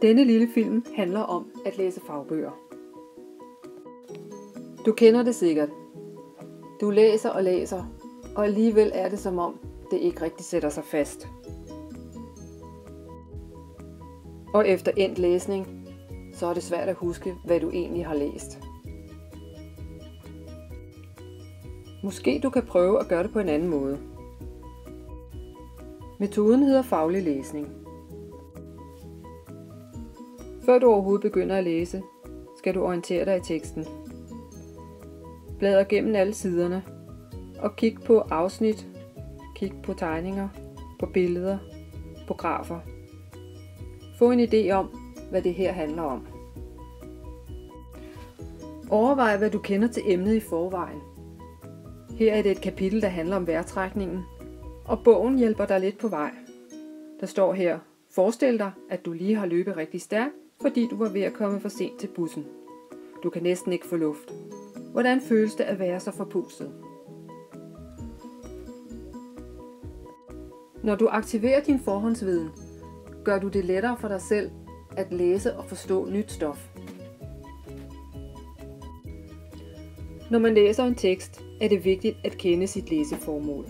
Denne lille film handler om at læse fagbøger. Du kender det sikkert. Du læser og læser, og alligevel er det som om, det ikke rigtig sætter sig fast. Og efter endt læsning, så er det svært at huske, hvad du egentlig har læst. Måske du kan prøve at gøre det på en anden måde. Metoden hedder faglig læsning. Før du overhovedet begynder at læse, skal du orientere dig i teksten. Bladr gennem alle siderne og kig på afsnit, kig på tegninger, på billeder, på grafer. Få en idé om, hvad det her handler om. Overvej, hvad du kender til emnet i forvejen. Her er det et kapitel, der handler om vejrtrækningen, og bogen hjælper dig lidt på vej. Der står her: forestil dig, at du lige har løbet rigtig stærkt, fordi du var ved at komme for sent til bussen. Du kan næsten ikke få luft. Hvordan føles det at være så forpustet? Når du aktiverer din forhåndsviden, gør du det lettere for dig selv at læse og forstå nyt stof. Når man læser en tekst, er det vigtigt at kende sit læseformål.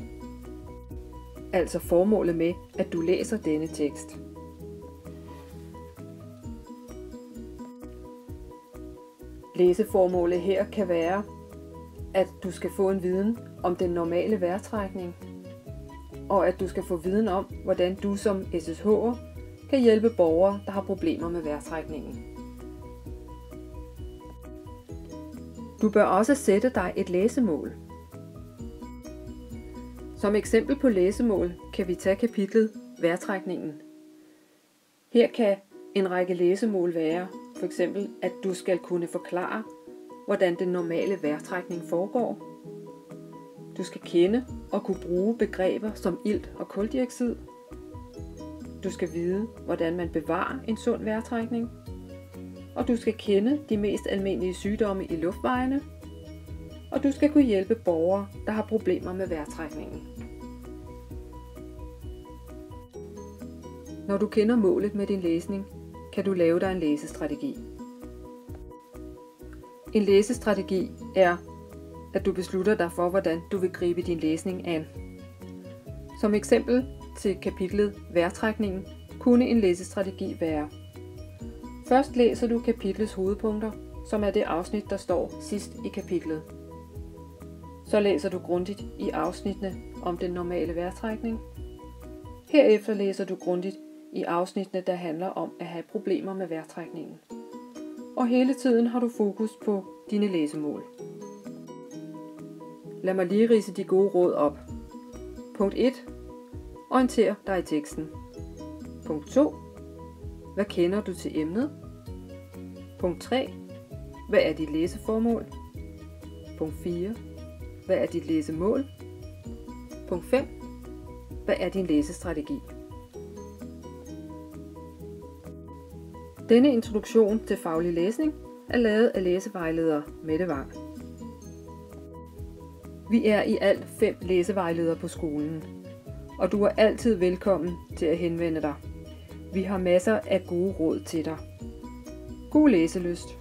Altså formålet med, at du læser denne tekst. Læseformålet her kan være, at du skal få en viden om den normale vejrtrækning, og at du skal få viden om, hvordan du som SSH'er kan hjælpe borgere, der har problemer med vejrtrækningen. Du bør også sætte dig et læsemål. Som eksempel på læsemål kan vi tage kapitlet Vejrtrækningen. Her kan en række læsemål være, for eksempel at du skal kunne forklare, hvordan den normale vejrtrækning foregår. Du skal kende og kunne bruge begreber som ilt og kuldioxid. Du skal vide, hvordan man bevarer en sund vejrtrækning. Og du skal kende de mest almindelige sygdomme i luftvejene. Og du skal kunne hjælpe borgere, der har problemer med vejrtrækningen. Når du kender målet med din læsning, kan du lave dig en læsestrategi. En læsestrategi er, at du beslutter dig for, hvordan du vil gribe din læsning an. Som eksempel til kapitlet Vejrtrækningen kunne en læsestrategi være: først læser du kapitlets hovedpunkter, som er det afsnit, der står sidst i kapitlet. Så læser du grundigt i afsnittene om den normale vejrtrækning. Herefter læser du grundigt i afsnittene, der handler om at have problemer med vejrtrækningen. Og hele tiden har du fokus på dine læsemål. Lad mig lige ridse de gode råd op. Punkt 1. Orienter dig i teksten. Punkt 2. Hvad kender du til emnet? Punkt 3. Hvad er dit læseformål? Punkt 4. Hvad er dit læsemål? Punkt 5. Hvad er din læsestrategi? Denne introduktion til faglig læsning er lavet af læsevejleder Mette Vang. Vi er i alt 5 læsevejledere på skolen, og du er altid velkommen til at henvende dig. Vi har masser af gode råd til dig. God læselyst!